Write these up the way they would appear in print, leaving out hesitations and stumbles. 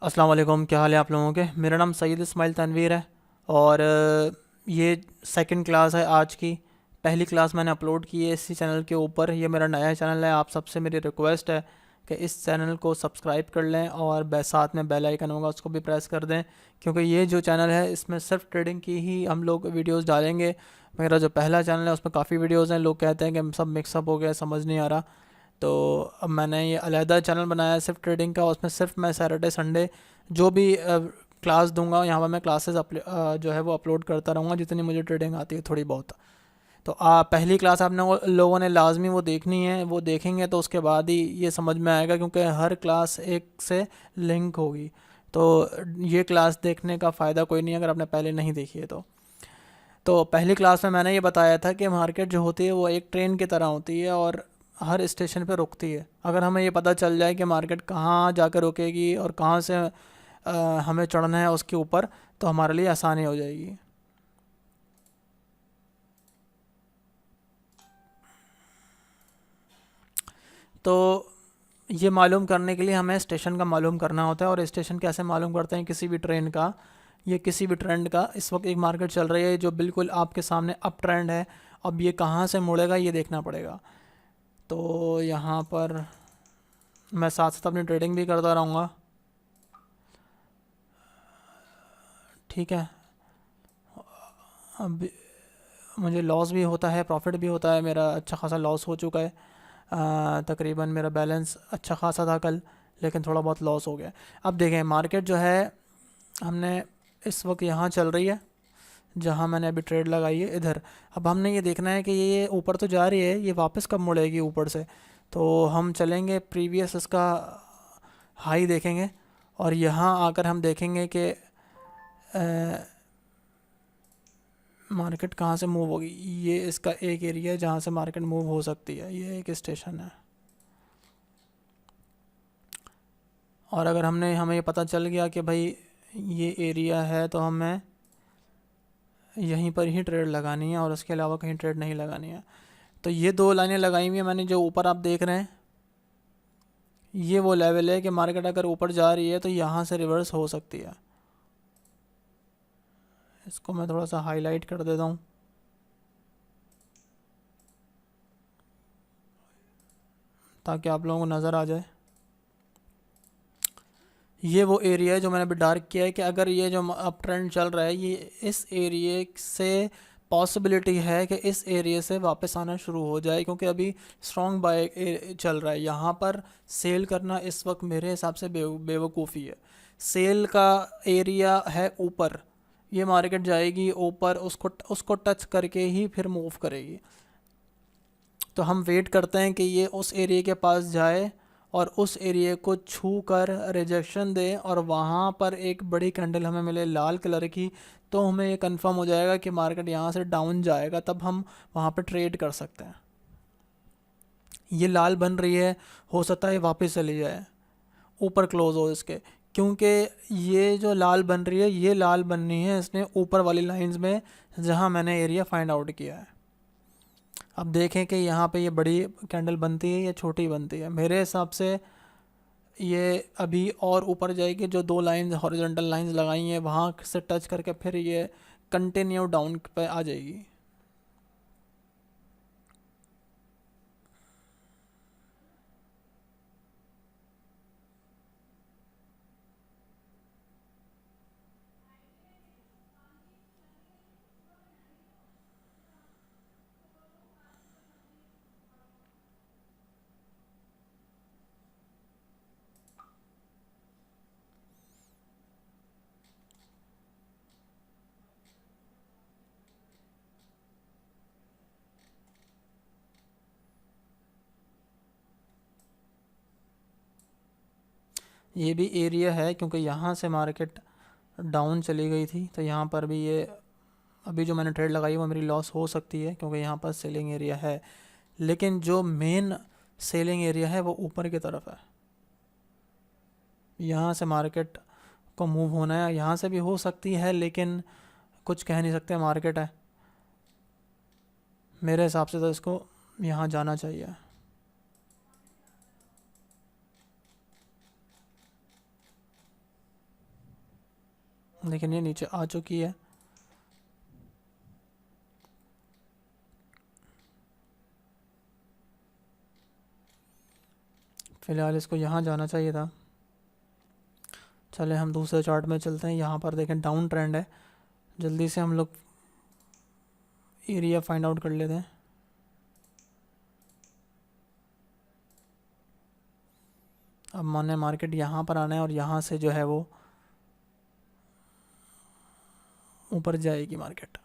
अस्सलाम वालेकुम, क्या हाल है आप लोगों के। मेरा नाम सैयद इस्माइल तनवीर है और ये सेकंड क्लास है आज की। पहली क्लास मैंने अपलोड की है इसी चैनल के ऊपर। ये मेरा नया चैनल है। आप सबसे मेरी रिक्वेस्ट है कि इस चैनल को सब्सक्राइब कर लें और साथ में बेल आइकन होगा उसको भी प्रेस कर दें, क्योंकि ये जो चैनल है इसमें सिर्फ ट्रेडिंग की ही हम लोग वीडियोस डालेंगे। मेरा जो पहला चैनल है उसमें काफ़ी वीडियोस हैं। लोग कहते हैं कि सब मिक्सअप हो गया, समझ नहीं आ रहा। तो अब मैंने ये अलहदा चैनल बनाया है सिर्फ ट्रेडिंग का। उसमें सिर्फ मैं सैटरडे संडे जो भी क्लास दूंगा यहाँ पर मैं क्लासेस जो है वो अपलोड करता रहूँगा, जितनी मुझे ट्रेडिंग आती है थोड़ी बहुत। तो पहली क्लास आपने लोगों ने लाजमी वो देखनी है। वो देखेंगे तो उसके बाद ही ये समझ में आएगा, क्योंकि हर क्लास एक से लिंक होगी। तो ये क्लास देखने का फ़ायदा कोई नहीं अगर आपने पहले नहीं देखी है तो पहली क्लास में मैंने ये बताया था कि मार्केट जो होती है वो एक ट्रेन की तरह होती है और हर स्टेशन पे रुकती है। अगर हमें ये पता चल जाए कि मार्केट कहाँ जाकर रुकेगी और कहाँ से हमें चढ़ना है उसके ऊपर, तो हमारे लिए आसानी हो जाएगी। तो ये मालूम करने के लिए हमें स्टेशन का मालूम करना होता है। और स्टेशन कैसे मालूम करते हैं किसी भी ट्रेन का या किसी भी ट्रेंड का। इस वक्त एक मार्केट चल रही है जो बिल्कुल आपके सामने अप ट्रेंड है। अब ये कहाँ से मुड़ेगा ये देखना पड़ेगा। तो यहाँ पर मैं साथ साथ अपनी ट्रेडिंग भी करता रहूँगा। ठीक है। अब मुझे लॉस भी होता है, प्रॉफिट भी होता है। मेरा अच्छा खासा लॉस हो चुका है। तकरीबन मेरा बैलेंस अच्छा खासा था कल, लेकिन थोड़ा बहुत लॉस हो गया। अब देखें मार्केट जो है हमने इस वक्त यहाँ चल रही है जहाँ मैंने अभी ट्रेड लगाई है इधर। अब हमने ये देखना है कि ये ऊपर तो जा रही है, ये वापस कब मुड़ेगी ऊपर से। तो हम चलेंगे प्रीवियस इसका हाई देखेंगे और यहाँ आकर हम देखेंगे कि मार्केट कहाँ से मूव होगी। ये इसका एक एरिया है जहाँ से मार्केट मूव हो सकती है। ये एक स्टेशन है। और अगर हमें ये पता चल गया कि भाई ये एरिया है तो हमें यहीं पर ही ट्रेड लगानी है और उसके अलावा कहीं ट्रेड नहीं लगानी है। तो ये दो लाइनें लगाई हुई है मैंने, जो ऊपर आप देख रहे हैं ये वो लेवल है कि मार्केट अगर ऊपर जा रही है तो यहाँ से रिवर्स हो सकती है। इसको मैं थोड़ा सा हाईलाइट कर देता हूँ ताकि आप लोगों को नज़र आ जाए। ये वो एरिया है जो मैंने अभी डार्क किया है कि अगर ये जो अप ट्रेंड चल रहा है ये इस एरिया से पॉसिबिलिटी है कि इस एरिया से वापस आना शुरू हो जाए, क्योंकि अभी स्ट्रॉन्ग बाय चल रहा है। यहाँ पर सेल करना इस वक्त मेरे हिसाब से बेवकूफ़ी है। सेल का एरिया है ऊपर, ये मार्केट जाएगी ऊपर, उसको उसको टच करके ही फिर मूव करेगी। तो हम वेट करते हैं कि ये उस एरिया के पास जाए और उस एरिया को छू कर रिजेक्शन दे और वहाँ पर एक बड़ी कैंडल हमें मिले लाल कलर की, तो हमें ये कंफर्म हो जाएगा कि मार्केट यहाँ से डाउन जाएगा। तब हम वहाँ पर ट्रेड कर सकते हैं। ये लाल बन रही है, हो सकता है वापस चली जाए, ऊपर क्लोज हो इसके, क्योंकि ये जो लाल बन रही है ये लाल बननी है इसने ऊपर वाली लाइंस में जहाँ मैंने एरिया फाइंड आउट किया है। अब देखें कि यहाँ पे ये बड़ी कैंडल बनती है या छोटी बनती है। मेरे हिसाब से ये अभी और ऊपर जाएगी। जो दो लाइंस हॉरिजॉन्टल लाइंस लगाई हैं वहाँ से टच करके फिर ये कंटिन्यू डाउन पे आ जाएगी। ये भी एरिया है क्योंकि यहाँ से मार्केट डाउन चली गई थी, तो यहाँ पर भी ये अभी जो मैंने ट्रेड लगाई वो मेरी लॉस हो सकती है क्योंकि यहाँ पर सेलिंग एरिया है। लेकिन जो मेन सेलिंग एरिया है वो ऊपर की तरफ है। यहाँ से मार्केट को मूव होना है, यहाँ से भी हो सकती है लेकिन कुछ कह नहीं सकते, मार्केट है। मेरे हिसाब से तो इसको यहाँ जाना चाहिए। लेकिन ये नीचे आ चुकी है। फ़िलहाल इसको यहाँ जाना चाहिए था। चले हम दूसरे चार्ट में चलते हैं। यहाँ पर देखें डाउन ट्रेंड है। जल्दी से हम लोग एरिया फाइंड आउट कर लेते हैं। अब माने मार्केट यहाँ पर आना है और यहाँ से जो है वो ऊपर जाएगी मार्केट।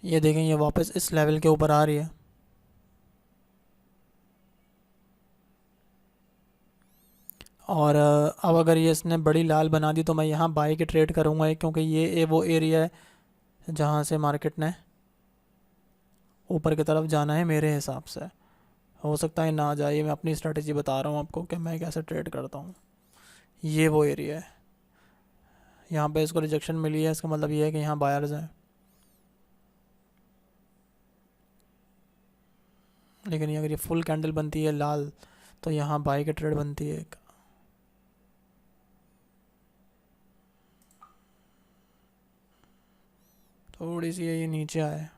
ये देखें ये वापस इस लेवल के ऊपर आ रही है। और अब अगर ये इसने बड़ी लाल बना दी तो मैं यहाँ बाई की ट्रेड करूँगा, क्योंकि ये वो एरिया है जहाँ से मार्केट ने ऊपर की तरफ जाना है मेरे हिसाब से। हो सकता है ना जाए, मैं अपनी स्ट्रेटजी बता रहा हूँ आपको कि मैं कैसे ट्रेड करता हूँ। ये वो एरिया है, यहाँ पे इसको रिजेक्शन मिली है, इसका मतलब ये है कि यहाँ बायर्स हैं। लेकिन ये अगर ये फुल कैंडल बनती है लाल तो यहाँ बाई की ट्रेड बनती है एक। थोड़ी सी ये नीचे आए।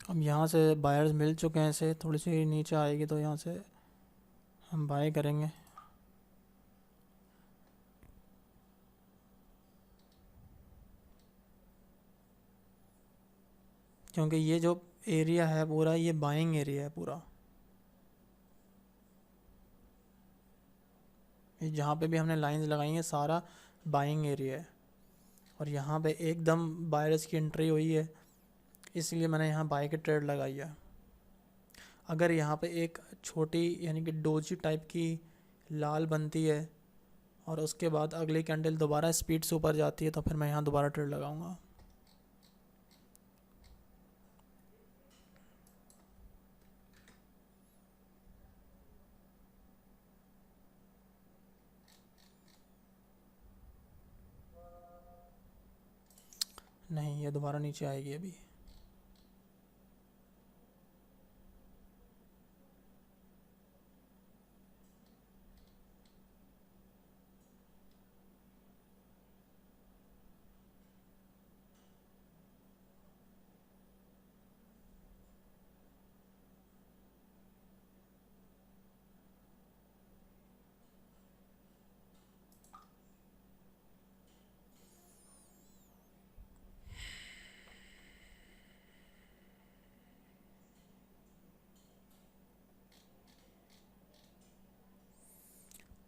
अब यहाँ से बायर्स मिल चुके हैं, इसे थोड़ी सी नीचे आएगी तो यहाँ से हम बाय करेंगे। क्योंकि ये जो एरिया है पूरा ये बाइंग एरिया है पूरा। ये जहाँ पे भी हमने लाइंस लगाई हैं सारा बाइंग एरिया है। और यहाँ पे एकदम बायर्स की एंट्री हुई है, इसलिए मैंने यहाँ बाय की ट्रेड लगाई है। अगर यहाँ पे एक छोटी यानी कि डोजी टाइप की लाल बनती है और उसके बाद अगली कैंडल दोबारा स्पीड से ऊपर जाती है तो फिर मैं यहाँ दोबारा ट्रेड लगाऊंगा। नहीं, ये दोबारा नीचे आएगी अभी।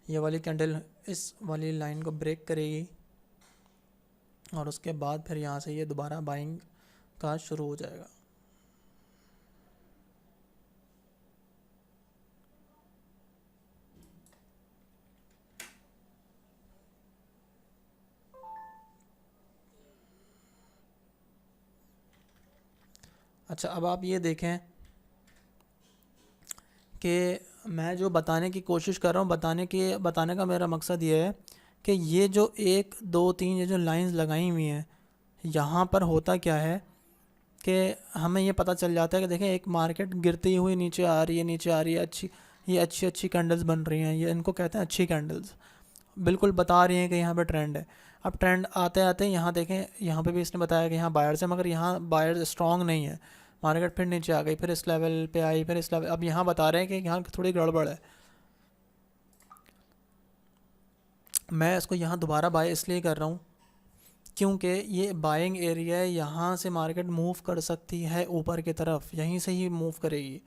ये वाली कैंडल इस वाली लाइन को ब्रेक करेगी और उसके बाद फिर यहाँ से ये दोबारा बाइंग का शुरू हो जाएगा। अच्छा, अब आप ये देखें कि मैं जो बताने की कोशिश कर रहा हूँ, बताने का मेरा मकसद ये है कि ये जो 1 2 3 ये जो लाइंस लगाई हुई हैं, यहाँ पर होता क्या है कि हमें ये पता चल जाता है कि देखें एक मार्केट गिरती हुई नीचे आ रही है, ये अच्छी अच्छी कैंडल्स बन रही हैं, ये इनको कहते हैं अच्छी कैंडल्स, बिल्कुल बता रही हैं कि यहाँ पे ट्रेंड है। अब ट्रेंड आते आते यहाँ देखें, यहाँ पे भी इसने बताया कि यहाँ बायर्स है, मगर यहाँ बायर्स स्ट्रॉन्ग नहीं है, मार्केट फिर नीचे आ गई, फिर इस लेवल पे आई, फिर इस लेवल, अब यहाँ बता रहे हैं कि यहाँ थोड़ी गड़बड़ है। मैं इसको यहाँ दोबारा बाय इसलिए कर रहा हूँ क्योंकि ये बाइंग एरिया है, यहाँ से मार्केट मूव कर सकती है ऊपर की तरफ, यहीं से ही मूव करेगी।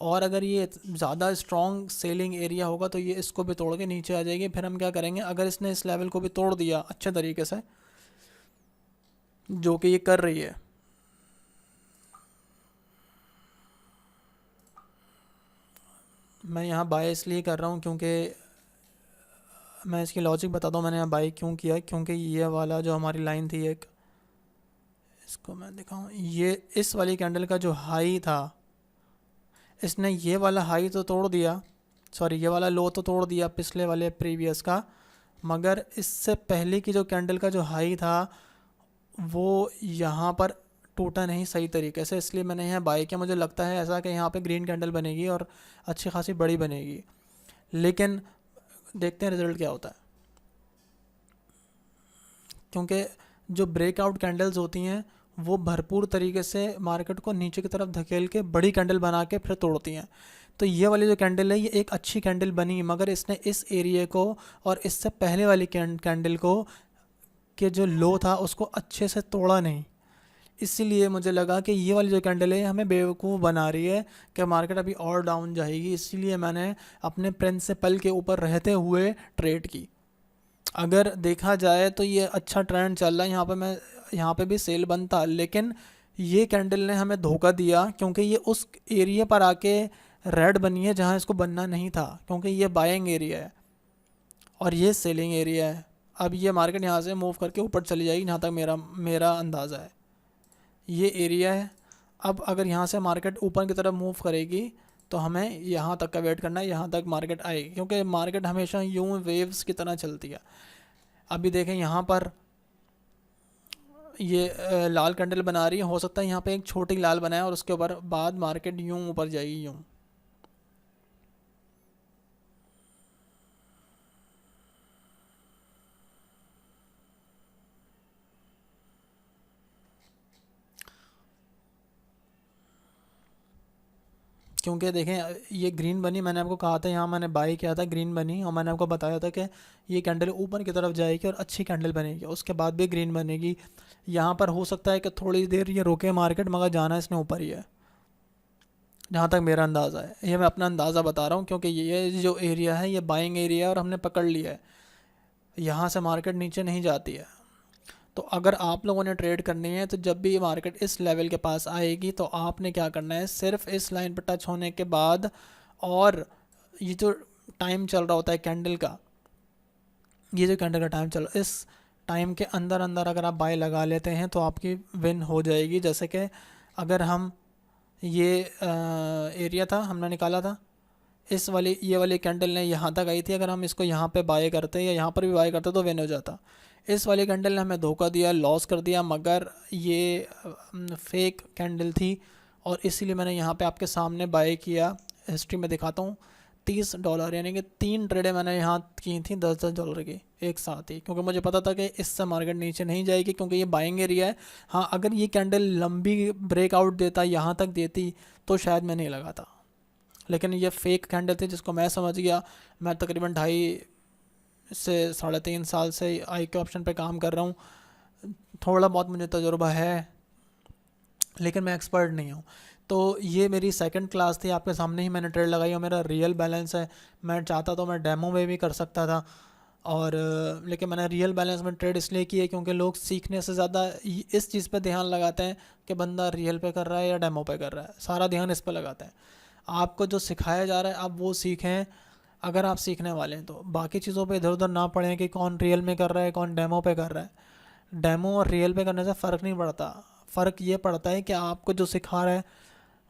और अगर ये ज़्यादा स्ट्रॉन्ग सेलिंग एरिया होगा तो ये इसको भी तोड़ के नीचे आ जाएगी। फिर हम क्या करेंगे, अगर इसने इस लेवल को भी तोड़ दिया अच्छे तरीके से, जो कि ये कर रही है, मैं यहाँ बाय इसलिए कर रहा हूँ क्योंकि मैं इसकी लॉजिक बताता हूँ मैंने यहाँ बाय क्यों किया। क्योंकि ये वाला जो हमारी लाइन थी एक, इसको मैं दिखाऊँ, ये इस वाली कैंडल का जो हाई था, इसने ये वाला हाई तो तोड़ दिया, सॉरी ये वाला लो तो तोड़ दिया पिछले वाले प्रीवियस का, मगर इससे पहले की जो कैंडल का जो हाई था वो यहाँ पर टूटा नहीं सही तरीके से, इसलिए मैंने यहाँ बाय किया। मुझे लगता है ऐसा कि यहाँ पे ग्रीन कैंडल बनेगी और अच्छी खासी बड़ी बनेगी, लेकिन देखते हैं रिजल्ट क्या होता है। क्योंकि जो ब्रेकआउट कैंडल्स होती हैं वो भरपूर तरीके से मार्केट को नीचे की तरफ धकेल के बड़ी कैंडल बना के फिर तोड़ती हैं। तो ये वाली जो कैंडल है ये एक अच्छी कैंडल बनी, मगर इसने इस एरिया को और इससे पहले वाली कैंडल को के जो लो था उसको अच्छे से तोड़ा नहीं। इसीलिए मुझे लगा कि ये वाली जो कैंडल है हमें बेवकूफ़ बना रही है कि मार्केट अभी और डाउन जाएगी, इसीलिए मैंने अपने प्रिंसिपल के ऊपर रहते हुए ट्रेड की। अगर देखा जाए तो ये अच्छा ट्रेंड चल रहा है, यहाँ पे भी सेल बनता, लेकिन ये कैंडल ने हमें धोखा दिया क्योंकि ये उस एरिया पर आके रेड बनी है जहाँ इसको बनना नहीं था, क्योंकि ये बाइंग एरिया है और ये सेलिंग एरिया है। अब ये मार्केट यहाँ से मूव करके ऊपर चली जाएगी जहाँ तक मेरा मेरा अंदाज़ा है, ये एरिया है। अब अगर यहाँ से मार्केट ऊपर की तरफ मूव करेगी तो हमें यहाँ तक का वेट करना है, यहाँ तक मार्केट आएगी, क्योंकि मार्केट हमेशा यूं वेव्स की तरह चलती है। अभी देखें यहाँ पर ये लाल कैंडल बना रही है, हो सकता है यहाँ पे एक छोटी लाल बनाए और उसके ऊपर बाद मार्केट यूं ऊपर जाएगी यूं। क्योंकि देखें ये ग्रीन बनी, मैंने आपको कहा था, यहाँ मैंने बाई किया था, ग्रीन बनी, और मैंने आपको बताया था कि ये कैंडल ऊपर की तरफ जाएगी और अच्छी कैंडल बनेगी, उसके बाद भी ग्रीन बनेगी। यहाँ पर हो सकता है कि थोड़ी देर ये रोके मार्केट, मगर जाना इसने ऊपर ही है जहाँ तक मेरा अंदाज़ा है। ये मैं अपना अंदाज़ा बता रहा हूँ क्योंकि ये जो एरिया है ये बाइंग एरिया है और हमने पकड़ लिया है, यहाँ से मार्केट नीचे नहीं जाती है। तो अगर आप लोगों ने ट्रेड करनी है तो जब भी ये मार्केट इस लेवल के पास आएगी तो आपने क्या करना है, सिर्फ इस लाइन पर टच होने के बाद, और ये जो टाइम चल रहा होता है कैंडल का, ये जो कैंडल का टाइम चल रहा है, इस टाइम के अंदर अंदर अगर आप बाय लगा लेते हैं तो आपकी विन हो जाएगी। जैसे कि अगर हम ये एरिया था हमने निकाला था, ये वाली कैंडल ने यहाँ तक आई थी, अगर हम इसको यहाँ पे बाय करते या यहाँ पर भी बाय करते तो विन हो जाता। इस वाली कैंडल ने हमें धोखा दिया, लॉस कर दिया, मगर ये फेक कैंडल थी और इसीलिए मैंने यहाँ पे आपके सामने बाय किया। हिस्ट्री में दिखाता हूँ, $30 यानी कि 3 ट्रेडें मैंने यहाँ की थी $10 की एक साथ ही, क्योंकि मुझे पता था कि इससे मार्केट नीचे नहीं जाएगी क्योंकि ये बाइंग एरिया है। हाँ, अगर ये कैंडल लंबी ब्रेकआउट देता, यहाँ तक देती, तो शायद मैं नहीं लगाता, लेकिन ये फेक कैंडल थी जिसको मैं समझ गया। मैं तकरीबन 2.5 से 3.5 साल से आई के ऑप्शन पे काम कर रहा हूँ, थोड़ा बहुत मुझे तजुर्बा है लेकिन मैं एक्सपर्ट नहीं हूँ। तो ये मेरी सेकंड क्लास थी, आपके सामने ही मैंने ट्रेड लगाई और मेरा रियल बैलेंस है। मैं चाहता तो मैं डेमो में भी कर सकता था, और लेकिन मैंने रियल बैलेंस में ट्रेड इसलिए की है क्योंकि लोग सीखने से ज़्यादा इस चीज़ पे ध्यान लगाते हैं कि बंदा रियल पे कर रहा है या डेमो पे कर रहा है, सारा ध्यान इस पे लगाते हैं। आपको जो सिखाया जा रहा है आप वो सीखें, अगर आप सीखने वाले हैं तो बाकी चीज़ों पे इधर उधर ना पड़ें कि कौन रियल में कर रहा है कौन डेमो पे कर रहा है। डेमो और रियल पे करने से फ़र्क नहीं पड़ता, फ़र्क ये पड़ता है कि आपको जो सिखा रहा है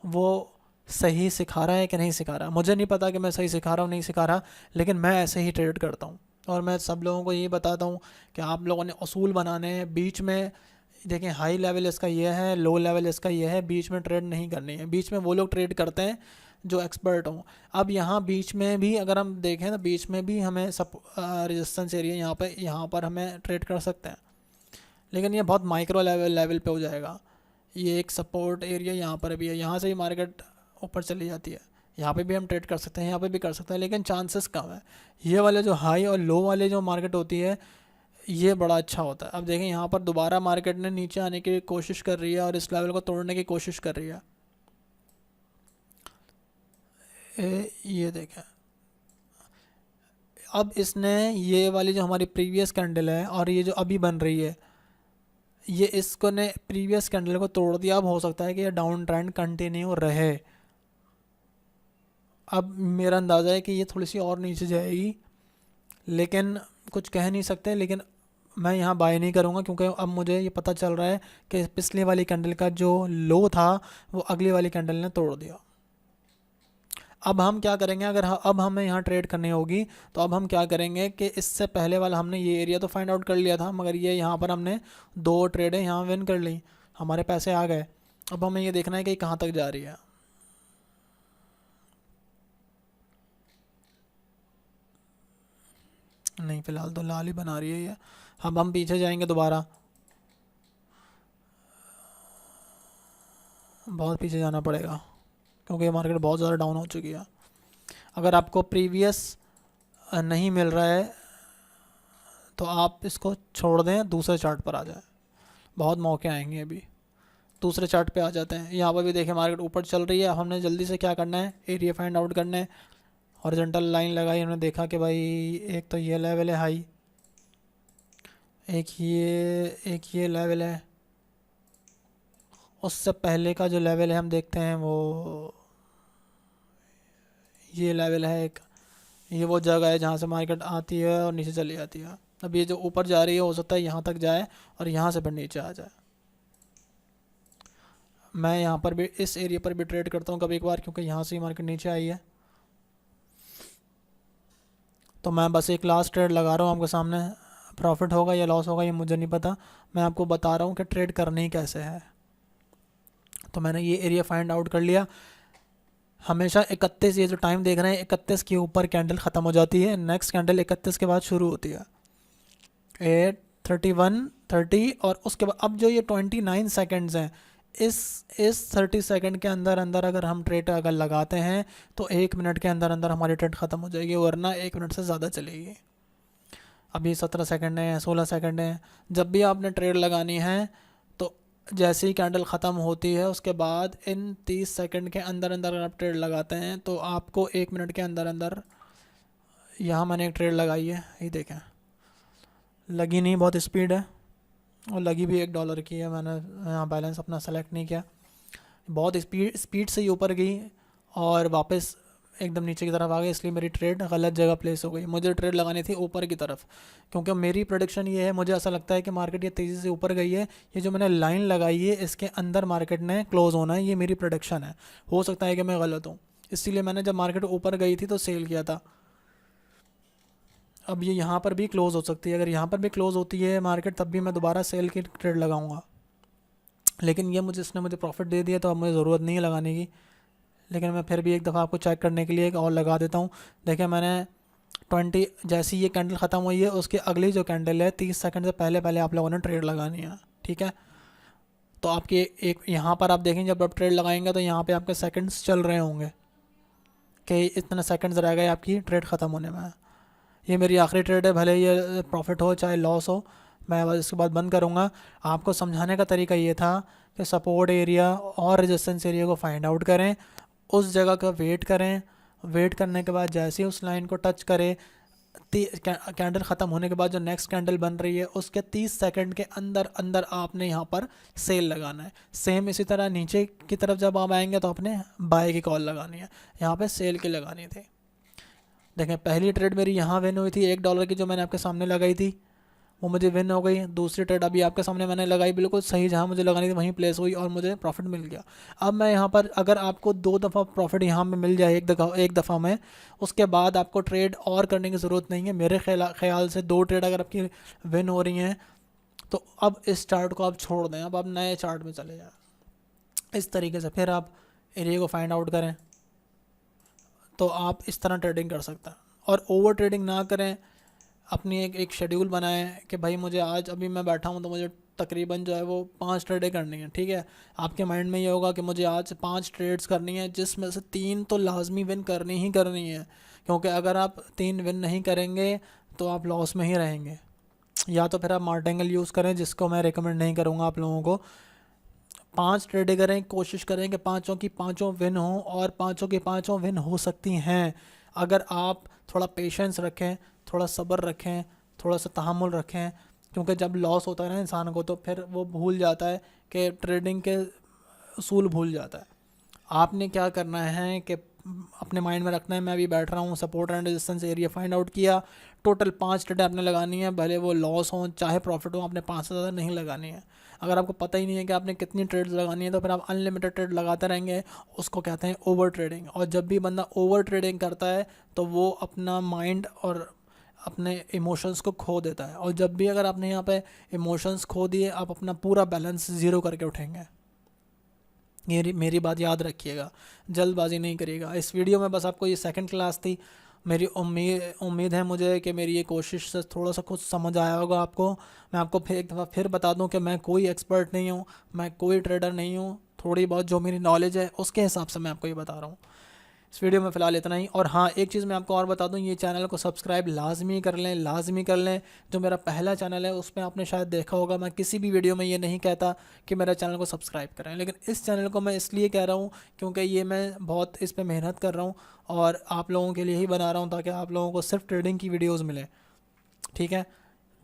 वो सही सिखा रहा है कि नहीं सिखा रहा। मुझे नहीं पता कि मैं सही सिखा रहा हूँ नहीं सिखा रहा, लेकिन मैं ऐसे ही ट्रेड करता हूँ। और मैं सब लोगों को यही बताता हूँ कि आप लोगों ने असूल बनाने हैं, बीच में देखें हाई लेवल इसका ये है, लो लेवल इसका ये है, बीच में ट्रेड नहीं करनी है। बीच में वो लोग ट्रेड करते हैं जो एक्सपर्ट हों। अब यहाँ बीच में भी अगर हम देखें तो बीच में भी हमें सब रेजिस्टेंस एरिया यहाँ पर हमें ट्रेड कर सकते हैं, लेकिन ये बहुत माइक्रो लेवल पे हो जाएगा। ये एक सपोर्ट एरिया यहाँ पर भी है, यहाँ से ही मार्केट ऊपर चली जाती है, यहाँ पे भी हम ट्रेड कर सकते हैं, यहाँ पे भी कर सकते हैं, लेकिन चांसेस कम है। ये वाले जो हाई और लो वाले जो मार्केट होती है ये बड़ा अच्छा होता है। अब देखें यहाँ पर दोबारा मार्केट ने नीचे आने की कोशिश कर रही है और इस लेवल को तोड़ने की कोशिश कर रही है। ये देखें, अब इसने ये वाली जो हमारी प्रीवियस कैंडल है और ये जो अभी बन रही है, ये इसको ने प्रीवियस कैंडल को तोड़ दिया। अब हो सकता है कि ये डाउन ट्रेंड कंटिन्यू रहे। अब मेरा अंदाज़ा है कि ये थोड़ी सी और नीचे जाएगी, लेकिन कुछ कह नहीं सकते। लेकिन मैं यहाँ बाय नहीं करूँगा, क्योंकि अब मुझे ये पता चल रहा है कि पिछले वाली कैंडल का जो लो था वो अगली वाली कैंडल ने तोड़ दिया। अब हम क्या करेंगे, अगर अब हमें यहाँ ट्रेड करनी होगी तो अब हम क्या करेंगे कि इससे पहले वाला हमने ये एरिया तो फाइंड आउट कर लिया था, मगर ये यहाँ पर हमने 2 ट्रेडें यहाँ विन कर ली, हमारे पैसे आ गए। अब हमें ये देखना है कि कहाँ तक जा रही है। नहीं, फ़िलहाल तो लाल ही बना रही है ये। अब हम पीछे जाएंगे दोबारा, बहुत पीछे जाना पड़ेगा क्योंकि मार्केट बहुत ज़्यादा डाउन हो चुकी है। अगर आपको प्रीवियस नहीं मिल रहा है तो आप इसको छोड़ दें, दूसरे चार्ट पर आ जाए, बहुत मौके आएंगे। अभी दूसरे चार्ट पे आ जाते हैं। यहाँ पर भी देखें मार्केट ऊपर चल रही है। अब हमने जल्दी से क्या करना है, एरिया फाइंड आउट करना है। हॉरिजॉन्टल लाइन लगाई, हमने देखा कि भाई एक तो ये लेवल है हाई, एक ये लेवल है, उससे पहले का जो लेवल है हम देखते हैं वो ये लेवल है एक। ये वो जगह है जहाँ से मार्केट आती है और नीचे चली जाती है। अब ये जो ऊपर जा रही है हो सकता है यहाँ तक जाए और यहाँ से फिर नीचे आ जाए। मैं यहाँ पर भी इस एरिया पर भी ट्रेड करता हूँ कभी एक बार, क्योंकि यहाँ से ही मार्केट नीचे आई है। तो मैं बस एक लास्ट ट्रेड लगा रहा हूँ आपके सामने। प्रॉफिट होगा या लॉस होगा ये मुझे नहीं पता, मैं आपको बता रहा हूँ कि ट्रेड करनी ही कैसे है। तो मैंने ये एरिया फाइंड आउट कर लिया। हमेशा 31, ये जो टाइम देख रहे हैं 31 के ऊपर कैंडल ख़त्म हो जाती है, नेक्स्ट कैंडल 31 के बाद शुरू होती है। 8, 31, 30 और उसके बाद अब जो ये 29 सेकेंड्स हैं, इस 30 सेकंड के अंदर अंदर अगर हम ट्रेड अगर लगाते हैं तो 1 मिनट के अंदर अंदर हमारी ट्रेड ख़त्म हो जाएगी, वरना 1 मिनट से ज़्यादा चलेगी। अभी 17 सेकंड है, 16 सेकंड है। जब भी आपने ट्रेड लगानी है तो जैसे ही कैंडल ख़त्म होती है उसके बाद इन 30 सेकंड के अंदर अंदर अगर आप ट्रेड लगाते हैं तो आपको 1 मिनट के अंदर अंदर, यहाँ मैंने एक ट्रेड लगाई है, ये देखें लगी नहीं, बहुत स्पीड है और लगी भी $1 की है। मैंने यहाँ बैलेंस अपना सेलेक्ट नहीं किया, बहुत स्पीड से ही ऊपर गई और वापस एकदम नीचे की तरफ आ गई, इसलिए मेरी ट्रेड गलत जगह प्लेस हो गई। मुझे ट्रेड लगानी थी ऊपर की तरफ, क्योंकि मेरी प्रेडिक्शन ये है, मुझे ऐसा लगता है कि मार्केट ये तेज़ी से ऊपर गई है। ये जो मैंने लाइन लगाई है इसके अंदर मार्केट ने क्लोज़ होना है, ये मेरी प्रेडिक्शन है। हो सकता है कि मैं गलत हूँ, इसीलिए मैंने जब मार्केट ऊपर गई थी तो सेल किया था। अब ये यहाँ पर भी क्लोज़ हो सकती है, अगर यहाँ पर भी क्लोज़ होती है मार्केट तब भी मैं दोबारा सेल की ट्रेड लगाऊंगा, लेकिन ये इसने मुझे प्रॉफिट दे दिया तो अब मुझे ज़रूरत नहीं है लगाने की। लेकिन मैं फिर भी एक दफ़ा आपको चेक करने के लिए एक और लगा देता हूँ। देखिए मैंने 20 जैसी ये कैंडल ख़त्म हुई है उसके अगली जो कैंडल है 30 सेकंड से पहले पहले आप लोगों ने ट्रेड लगानी है, ठीक है। तो आपके एक यहाँ पर आप देखेंगे जब आप ट्रेड लगाएंगे तो यहाँ पे आपके सेकंड्स चल रहे होंगे कि इतने सेकंड्स रह गए आपकी ट्रेड ख़त्म होने में। ये मेरी आखिरी ट्रेड है, भले ये प्रॉफिट हो चाहे लॉस हो, मैं बस इसके बाद बंद करूँगा। आपको समझाने का तरीका ये था कि सपोर्ट एरिया और रेजिस्टेंस एरिया को फाइंड आउट करें, उस जगह का वेट करें, वेट करने के बाद जैसे ही उस लाइन को टच करे, कैंडल ख़त्म होने के बाद जो नेक्स्ट कैंडल बन रही है उसके 30 सेकंड के अंदर अंदर आपने यहाँ पर सेल लगाना है। सेम इसी तरह नीचे की तरफ जब आप आएंगे तो आपने बाय की कॉल लगानी है, यहाँ पे सेल की लगानी थी। देखें पहली ट्रेड मेरी यहाँ विन हुई थी $1 की, जो मैंने आपके सामने लगाई थी, वो मुझे विन हो गई। दूसरी ट्रेड अभी आपके सामने मैंने लगाई, बिल्कुल सही जहाँ मुझे लगानी थी वहीं प्लेस हुई और मुझे प्रॉफिट मिल गया। अब मैं यहाँ पर अगर आपको 2 दफ़ा प्रॉफिट यहाँ पे मिल जाए एक दफ़ा में, उसके बाद आपको ट्रेड और करने की ज़रूरत नहीं है। मेरे ख्याल से 2 ट्रेड अगर आपकी विन हो रही हैं तो अब इस चार्ट को आप छोड़ दें, अब आप नए चार्ट में चले जाएँ। इस तरीके से फिर आप एरिया को फाइंड आउट करें तो आप इस तरह ट्रेडिंग कर सकते हैं। और ओवर ट्रेडिंग ना करें, अपनी एक शेड्यूल बनाएं कि भाई मुझे आज अभी मैं बैठा हूँ तो मुझे तकरीबन जो है वो 5 ट्रेडें करनी है, ठीक है। आपके माइंड में ये होगा कि मुझे आज 5 ट्रेड्स करनी है, जिसमें से 3 तो लाजमी विन करनी ही करनी है, क्योंकि अगर आप 3 विन नहीं करेंगे तो आप लॉस में ही रहेंगे। या तो फिर आप मार्टिंगल यूज़ करें, जिसको मैं रिकमेंड नहीं करूँगा आप लोगों को। 5 ट्रेडें करें, कोशिश करें कि पाँचों की पाँचों विन हों, और पाँचों की पाँचों विन हो सकती हैं अगर आप थोड़ा पेशेंस रखें, थोड़ा सब्र रखें, थोड़ा सा तहम्मुल रखें। क्योंकि जब लॉस होता है ना इंसान को, तो फिर वो भूल जाता है कि ट्रेडिंग के उसूल भूल जाता है। आपने क्या करना है कि अपने माइंड में रखना है, मैं अभी बैठ रहा हूँ, support and resistance area find out किया, टोटल 5 ट्रेड आपने लगानी है, भले वो लॉस हो चाहे प्रॉफिट हो, आपने 5 से ज़्यादा नहीं लगानी है। अगर आपको पता ही नहीं है कि आपने कितनी ट्रेड्स लगानी है तो फिर आप अनलिमिटेड ट्रेड लगाते रहेंगे, उसको कहते हैं ओवर ट्रेडिंग। और जब भी बंदा ओवर ट्रेडिंग करता है तो वो अपना माइंड और अपने इमोशंस को खो देता है, और जब भी अगर आपने यहाँ पे इमोशंस खो दिए, आप अपना पूरा बैलेंस ज़ीरो करके उठेंगे। मेरी बात याद रखिएगा, जल्दबाजी नहीं करिएगा। इस वीडियो में बस आपको ये सेकंड क्लास थी। मेरी उम्मीद है मुझे कि मेरी ये कोशिश से थोड़ा सा कुछ समझ आया होगा आपको। मैं आपको फिर एक दफ़ा फिर बता दूं कि मैं कोई एक्सपर्ट नहीं हूँ, मैं कोई ट्रेडर नहीं हूँ। थोड़ी बहुत जो मेरी नॉलेज है उसके हिसाब से मैं आपको ये बता रहा हूँ। इस वीडियो में फ़िलहाल इतना ही। और हाँ, एक चीज़ मैं आपको और बता दूं, ये चैनल को सब्सक्राइब लाजमी कर लें, लाजमी कर लें। जो मेरा पहला चैनल है उसमें आपने शायद देखा होगा, मैं किसी भी वीडियो में ये नहीं कहता कि मेरा चैनल को सब्सक्राइब करें, लेकिन इस चैनल को मैं इसलिए कह रहा हूँ क्योंकि ये मैं बहुत इस पर मेहनत कर रहा हूँ और आप लोगों के लिए ही बना रहा हूँ, ताकि आप लोगों को सिर्फ ट्रेडिंग की वीडियोज़ मिले, ठीक है।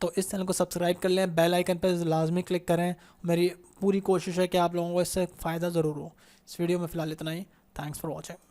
तो इस चैनल को सब्सक्राइब कर लें, बेल आइकन पर लाजमी क्लिक करें। मेरी पूरी कोशिश है कि आप लोगों को इससे फ़ायदा ज़रूर हो। इस वीडियो में फ़िलहाल इतना ही। Thanks for watching.